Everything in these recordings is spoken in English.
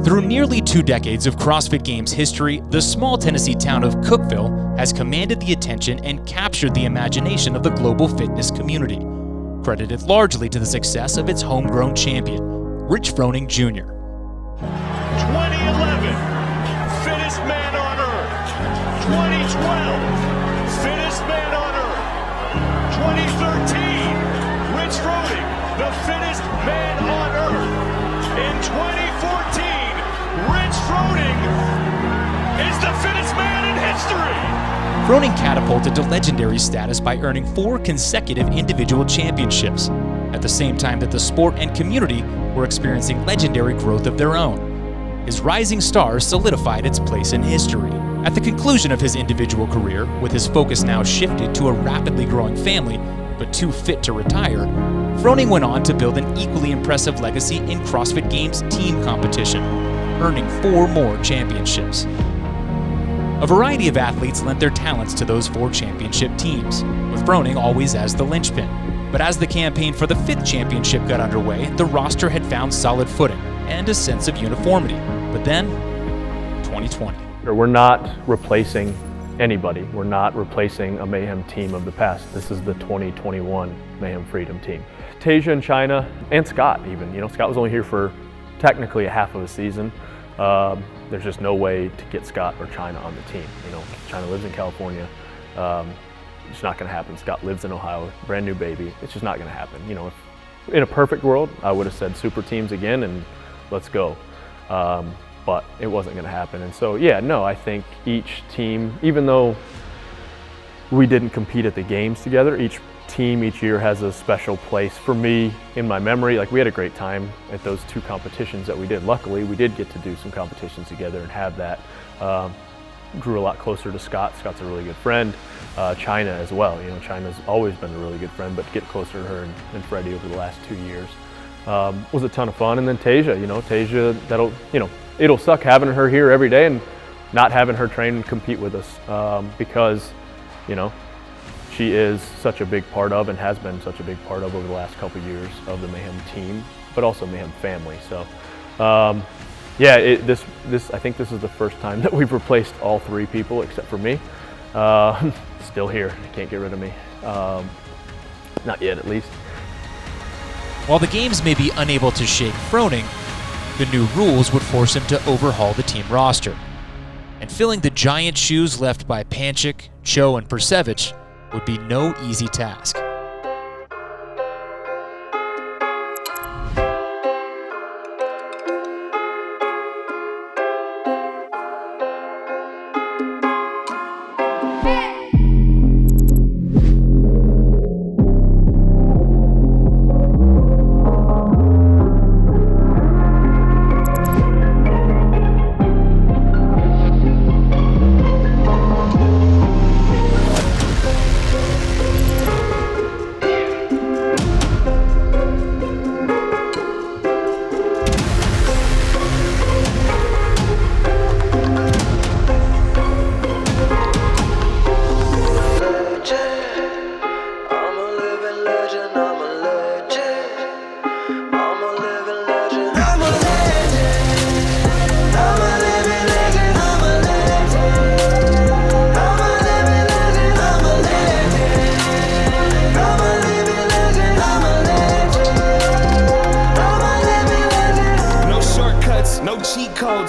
Through nearly 2 decades of CrossFit Games history, the small Tennessee town of Cookeville has commanded the attention and captured the imagination of the global fitness community, credited largely to the success of its homegrown champion, Rich Froning Jr. 2011, fittest man on earth. 2012, fittest man on earth. 2013, Rich Froning, the fittest man on earth. In 2014, Rich Froning is the fittest man in history. Froning catapulted to legendary status by earning 4 consecutive individual championships, at the same time that the sport and community were experiencing legendary growth of their own. His rising star solidified its place in history. At the conclusion of his individual career, with his focus now shifted to a rapidly growing family, but too fit to retire, Froning went on to build an equally impressive legacy in CrossFit Games team competition, earning 4 more championships. A variety of athletes lent their talents to those 4 championship teams, with Froning always as the linchpin. But as the campaign for the 5th championship got underway, the roster had found solid footing and a sense of uniformity. But then, 2020. We're not replacing anybody. We're not replacing a Mayhem team of the past. This is the 2021 Mayhem Freedom team. Tasia and China, and Scott even. Scott was only here for technically a half of a season. There's just no way to get Scott or China on the team. China lives in California. It's not gonna happen. Scott lives in Ohio, brand new baby. It's just not gonna happen. If in a perfect world, I would have said super teams again and let's go. But it wasn't gonna happen. And so, I think each team, even though we didn't compete at the games together, each team each year has a special place for me in my memory. Like, we had a great time at those 2 competitions that we did. Luckily, we did get to do some competitions together and have that. Grew a lot closer to Scott. Scott's a really good friend. China as well. China's always been a really good friend, but to get closer to her and Freddie over the last 2 years was a ton of fun. And then Tasia, Tasia, it'll suck having her here every day and not having her train and compete with us because, she is such a big part of and has been such a big part of over the last couple years of the Mayhem team, but also Mayhem family. So, I think this is the first time that we've replaced all 3 people except for me. Still here, can't get rid of me. Not yet, at least. While the games may be unable to shake Froning, the new rules would force him to overhaul the team roster. And filling the giant shoes left by Panchik, Cho, and Persevich would be no easy task.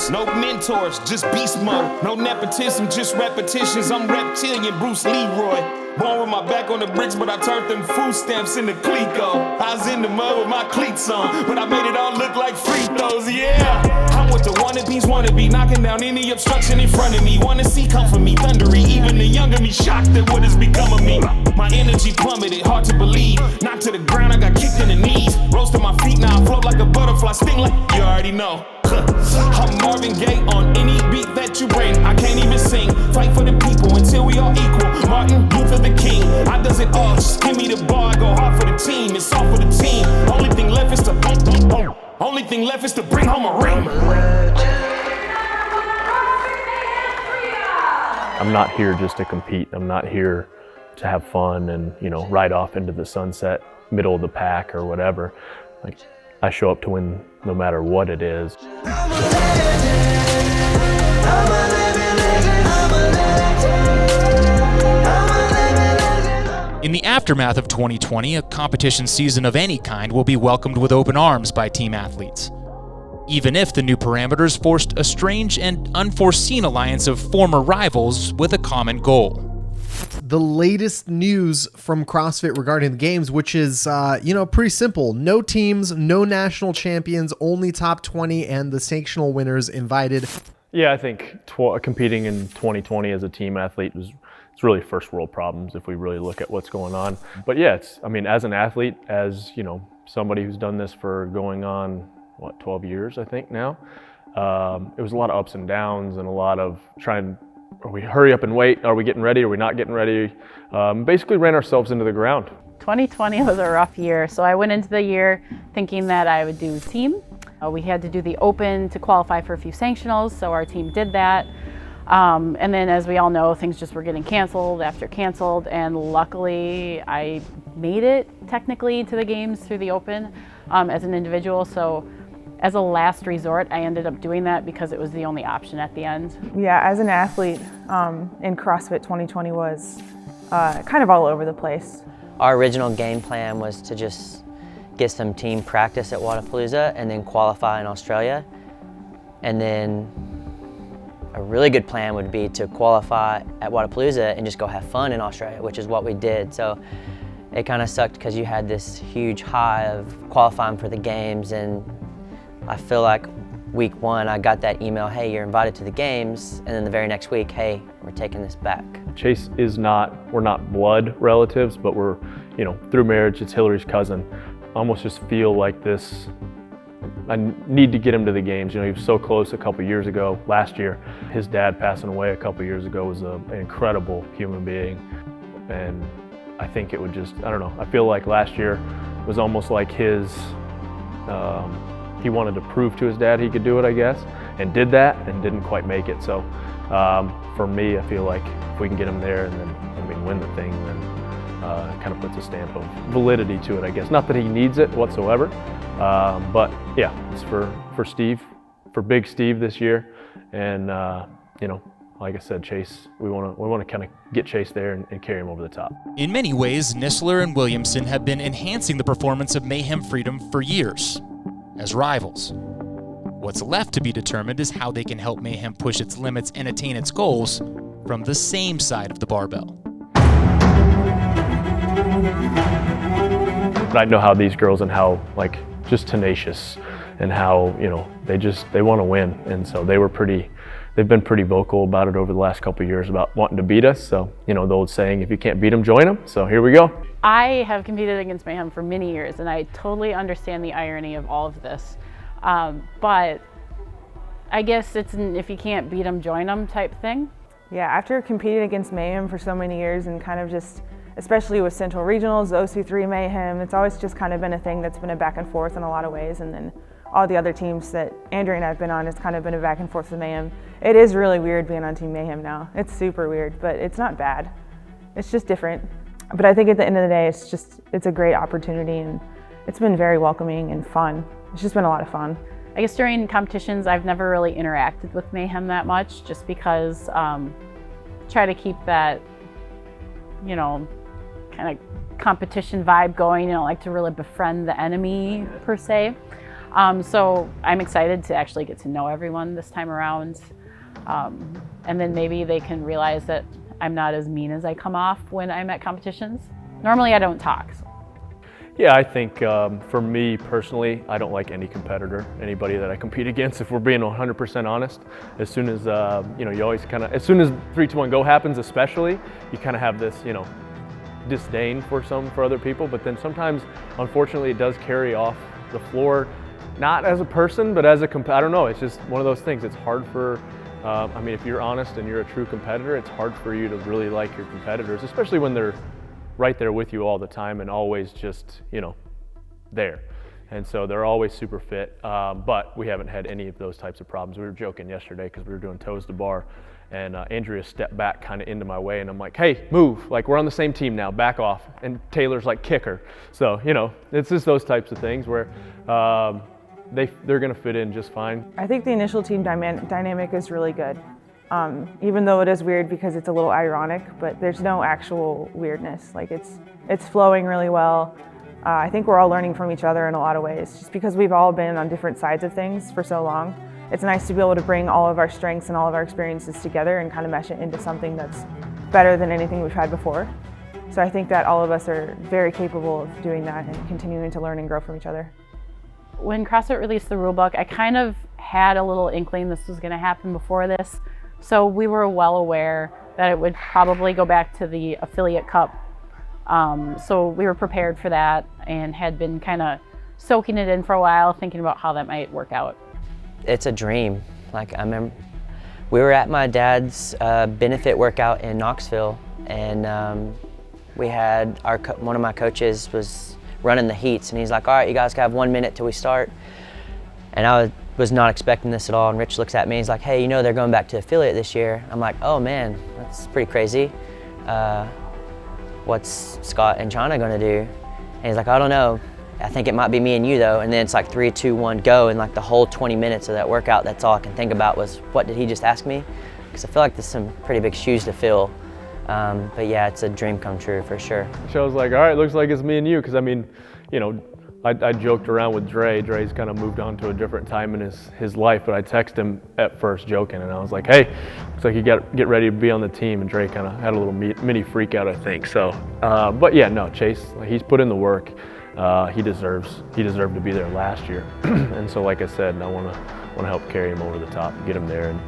No mentors, just beast mode. No nepotism, just repetitions. I'm reptilian, Bruce Leroy. Born with my back on the bricks, but I turned them food stamps into Clico. I was in the mud with my cleats on, but I made it all look like free throws, yeah. I'm what the wannabes wanna be, knocking down any obstruction in front of me. Wanna see come for me, thundery. Even the younger me shocked at what has become of me. My energy plummeted, hard to believe. Knocked to the ground, I got kicked in the knees. Rose to my feet, now I float like a butterfly, sting like you already know. I'm Marvin Gaye on any beat that you bring. I can't even sing. Fight for the people until we all equal. Martin Luther the King. I does it all. Just give me the ball. I go hard for the team. It's all for the team. Only thing left is to bring home a ring. I'm not here just to compete. I'm not here to have fun and, ride off into the sunset, middle of the pack or whatever. Like, I show up to win no matter what it is. In the aftermath of 2020, a competition season of any kind will be welcomed with open arms by team athletes, even if the new parameters forced a strange and unforeseen alliance of former rivals with a common goal. The latest news from CrossFit regarding the games, which is, pretty simple. No teams, no national champions, only top 20 and the sanctional winners invited. Yeah, I think competing in 2020 as a team athlete it's really first world problems if we really look at what's going on. But yeah, as an athlete, as somebody who's done this for going on, 12 years, I think now, it was a lot of ups and downs and a lot of are we hurry up and wait? Are we getting ready? Are we not getting ready? Basically ran ourselves into the ground. 2020 was a rough year, so I went into the year thinking that I would do team. We had to do the open to qualify for a few sanctionals, so our team did that. And then, as we all know, things just were getting canceled after canceled, and luckily I made it technically to the games through the open as an individual. So as a last resort, I ended up doing that because it was the only option at the end. Yeah, as an athlete in CrossFit, 2020 was kind of all over the place. Our original game plan was to just get some team practice at Wodapalooza and then qualify in Australia. And then a really good plan would be to qualify at Wodapalooza and just go have fun in Australia, which is what we did. So it kind of sucked because you had this huge high of qualifying for the games, and I feel like week one I got that email, hey, you're invited to the games, and then the very next week, hey, we're taking this back. Chase we're not blood relatives, but we're, through marriage, it's Hillary's cousin. I almost just feel like this, I need to get him to the games. He was so close a couple years ago, last year. His dad passing away a couple years ago was an incredible human being. And I think it would I feel like last year was almost like he wanted to prove to his dad he could do it, I guess, and did that and didn't quite make it. So for me, I feel like if we can get him there and then win the thing, then it kind of puts a stamp of validity to it, I guess. Not that he needs it whatsoever, but yeah, it's for Steve, for Big Steve this year. And like I said, Chase, we want to kind of get Chase there and carry him over the top. In many ways, Nistler and Williamson have been enhancing the performance of Mayhem Freedom for years as rivals. What's left to be determined is how they can help Mayhem push its limits and attain its goals from the same side of the barbell. But I know how these girls and how just tenacious and how they want to win, and so they've been pretty vocal about it over the last couple of years about wanting to beat us. So the old saying, if you can't beat them, join them. So here we go. I have competed against Mayhem for many years, and I totally understand the irony of all of this. But I guess it's an if you can't beat them, join them type thing. Yeah, after competing against Mayhem for so many years and kind of just, especially with Central Regionals, the OC3 Mayhem, it's always just kind of been a thing that's been a back and forth in a lot of ways. And then all the other teams that Andrea and I have been on, it's kind of been a back and forth with Mayhem. It is really weird being on Team Mayhem now. It's super weird, but it's not bad. It's just different. But I think at the end of the day, it's a great opportunity, and it's been very welcoming and fun. It's just been a lot of fun. I guess during competitions, I've never really interacted with Mayhem that much, just because try to keep that, kind of competition vibe going. You don't like to really befriend the enemy per se. So I'm excited to actually get to know everyone this time around. And then maybe they can realize that I'm not as mean as I come off when I'm at competitions. Normally I don't talk. So. Yeah, I think for me personally, I don't like any competitor, anybody that I compete against, if we're being 100% honest. As soon as, you always as soon as 3, 2, 1, go happens especially, you kind of have this, disdain for other people, but then sometimes, unfortunately, it does carry off the floor, not as a person, but as a I don't know, it's just one of those things. It's hard for, if you're honest and you're a true competitor, it's hard for you to really like your competitors, especially when they're right there with you all the time and always just, there. And so they're always super fit, but we haven't had any of those types of problems. We were joking yesterday because we were doing toes to bar, and Andrea stepped back kind of into my way, and I'm like, hey, move, we're on the same team now, back off. And Taylor's like, kick her. So, it's just those types of things where, they're going to fit in just fine. I think the initial team dynamic is really good. Even though it is weird because it's a little ironic, but there's no actual weirdness. Like it's flowing really well. I think we're all learning from each other in a lot of ways, just because we've all been on different sides of things for so long. It's nice to be able to bring all of our strengths and all of our experiences together and kind of mesh it into something that's better than anything we've had before. So I think that all of us are very capable of doing that and continuing to learn and grow from each other. When CrossFit released the rulebook, I kind of had a little inkling this was going to happen before this. So we were well aware that it would probably go back to the Affiliate Cup. So we were prepared for that and had been kind of soaking it in for a while, thinking about how that might work out. It's a dream. Like, I remember we were at my dad's benefit workout in Knoxville, and we had one of my coaches was running the heats, and he's like, all right, you guys have 1 minute till we start. And I was not expecting this at all, and Rich looks at me, he's like, hey, you know they're going back to Affiliate this year. I'm like, oh man, that's pretty crazy. What's Scott and China gonna do? And he's like, I don't know. I think it might be me and you though. And then it's like 3, 2, 1, go. And like the whole 20 minutes of that workout, that's all I can think about was, what did he just ask me? Because I feel like there's some pretty big shoes to fill. But yeah, it's a dream come true for sure. So I was like, all right, looks like it's me and you. Because I mean, you know, I joked around with Dre. Dre's kind of moved on to a different time in his life, but I texted him at first joking, and I was like, hey, looks like you get ready to be on the team. And Dre kind of had a little mini freak out, I think. So, but yeah, no, Chase, he's put in the work. He deserved to be there last year. And so, like I said, I want to help carry him over the top, get him there, and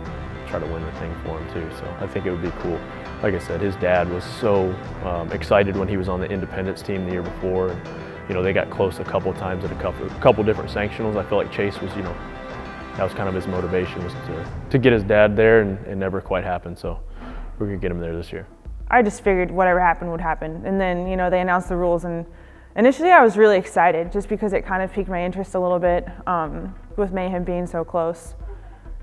try to win the thing for him too. So I think it would be cool. Like I said, his dad was so excited when he was on the independence team the year before. And, you know, they got close a couple times at a couple different sanctionals. I feel like Chase was, you know, that was kind of his motivation, was to get his dad there, and it never quite happened. So we're gonna get him there this year. I just figured whatever happened would happen. And then, you know, they announced the rules, and initially I was really excited just because it kind of piqued my interest a little bit with Mayhem being so close,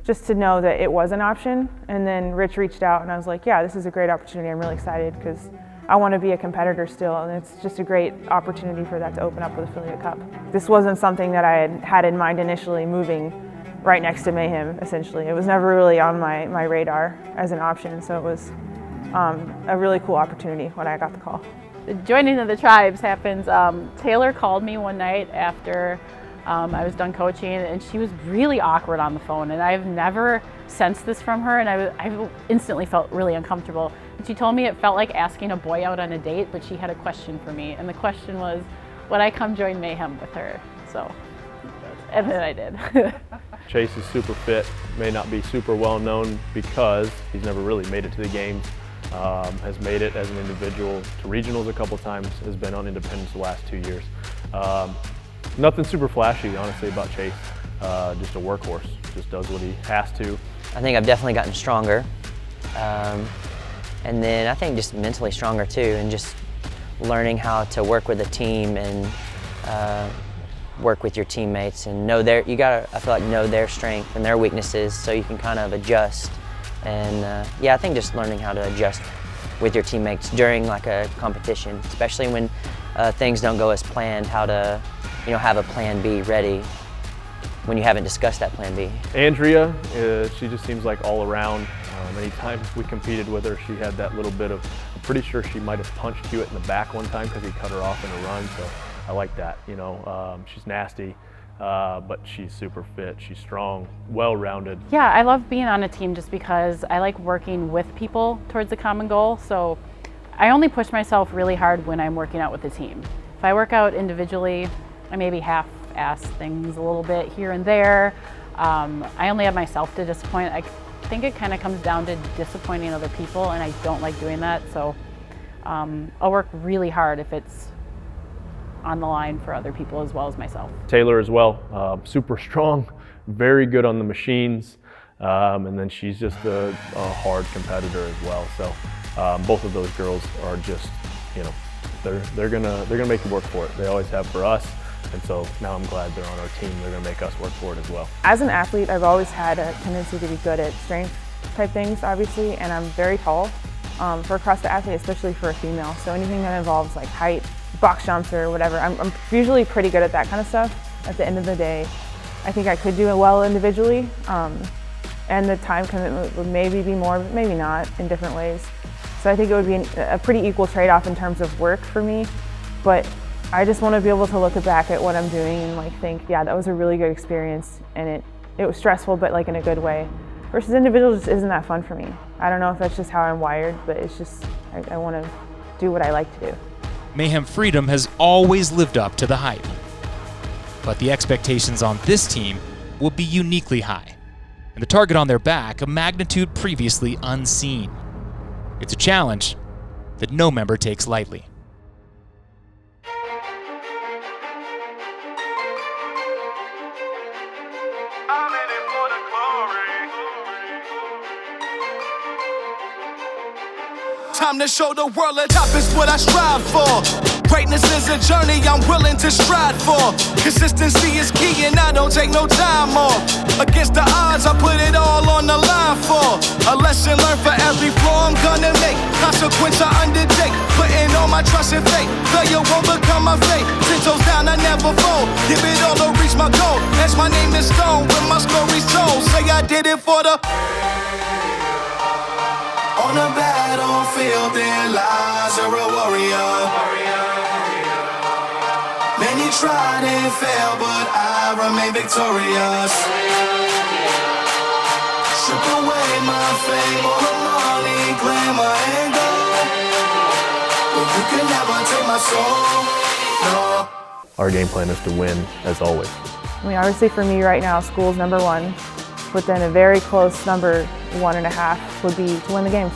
just to know that it was an option. And then Rich reached out and I was like, yeah, this is a great opportunity. I'm really excited because I want to be a competitor still, and it's just a great opportunity for that to open up with Affiliate Cup. This wasn't something that I had in mind initially, moving right next to Mayhem, essentially. It was never really on my radar as an option, so it was a really cool opportunity when I got the call. The joining of the tribes happens. Taylor called me one night after I was done coaching, and she was really awkward on the phone, and I've never sensed this from her, and I instantly felt really uncomfortable. And she told me it felt like asking a boy out on a date, but she had a question for me, and the question was, would I come join Mayhem with her? So, and then I did. Chase is super fit, may not be super well known because he's never really made it to the games. Has made it as an individual to regionals a couple times, has been on independence the last 2 years. Nothing super flashy, honestly, about Chase. Just a workhorse, just does what he has to. I think I've definitely gotten stronger. And then I think just mentally stronger too, and just learning how to work with a team and work with your teammates and know you gotta, I feel like, know their strength and their weaknesses so you can kind of adjust. And yeah, I think just learning how to adjust with your teammates during like a competition, especially when things don't go as planned, how to, you know, have a plan B ready when you haven't discussed that plan B. Andrea, she just seems like all around. Anytime we competed with her, she had that little bit of, I'm pretty sure she might have punched Hewitt in the back one time because he cut her off in a run, so I like that, you know. She's nasty, but she's super fit, she's strong, well-rounded. Yeah, I love being on a team just because I like working with people towards a common goal, so I only push myself really hard when I'm working out with a team. If I work out individually, I maybe half-ass things a little bit here and there. I only have myself to disappoint. I think it kind of comes down to disappointing other people, and I don't like doing that, so I'll work really hard if it's on the line for other people as well as myself. Taylor as well, super strong, very good on the machines, and then she's just a hard competitor as well. So both of those girls are just, you know, they're gonna make you work for it. They always have for us. And so now I'm glad they're on our team. They're going to make us work for it as well. As an athlete, I've always had a tendency to be good at strength type things, obviously, and I'm very tall for a CrossFit athlete, especially for a female. So anything that involves like height, box jumps or whatever, I'm usually pretty good at that kind of stuff. At the end of the day, I think I could do it well individually, and the time commitment would maybe be more, but maybe not in different ways. So I think it would be a pretty equal trade-off in terms of work for me, but I just want to be able to look back at what I'm doing and like think, yeah, that was a really good experience, and it was stressful, but like in a good way. Versus individual just isn't that fun for me. I don't know if that's just how I'm wired, but it's just, I want to do what I like to do. Mayhem Freedom has always lived up to the hype. But the expectations on this team will be uniquely high, and the target on their back a magnitude previously unseen. It's a challenge that no member takes lightly. Time to show the world the top is what I strive for. Greatness is a journey I'm willing to stride for. Consistency is key and I don't take no time off. Against the odds, I put it all on the line for a lesson learned for every flaw I'm gonna make. Consequence I undertake, putting all my trust in faith. Failure won't become my fate. 10 toes down, I never fold. Give it all to reach my goal. As my name is stone, when my story's told. Say I did it for the. On the battlefield, there lies a warrior. Many tried and failed, but I remain victorious. Strip away my fame, all the money, glamour, and gold. But you can never take my soul, no. Our game plan is to win, as always. I mean, obviously for me right now, school's number one, but then a very close number 1.5 would be to win the games.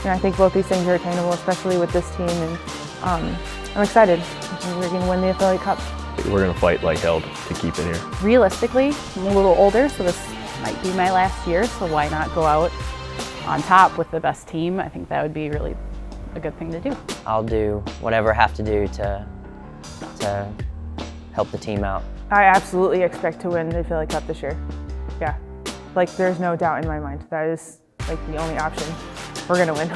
And I think both these things are attainable, especially with this team, and I'm excited. We're going to win the Affiliate Cup. We're going to fight like hell to keep it here. Realistically, I'm a little older, so this might be my last year, so why not go out on top with the best team? I think that would be really a good thing to do. I'll do whatever I have to do to help the team out. I absolutely expect to win the Affiliate Cup this year. Yeah, like there's no doubt in my mind. That is like the only option. We're gonna win.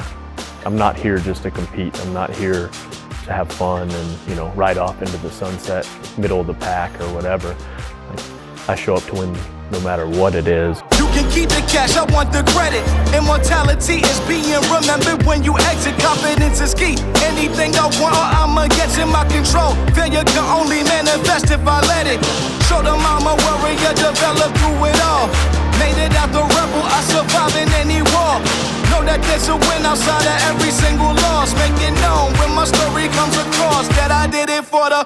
I'm not here just to compete. I'm not here to have fun and ride off into the sunset, middle of the pack or whatever. I show up to win no matter what it is. You can keep the cash, I want the credit. Immortality is being remembered when you exit. Confidence is key. Anything I want or I'ma get in my control. Failure can only manifest if I let it. Show them I'm a warrior, develop through it all. Made it out the rebel, I survive in any war. Know that there's a win outside of every single loss. Make it known when my story comes across that I did it for the.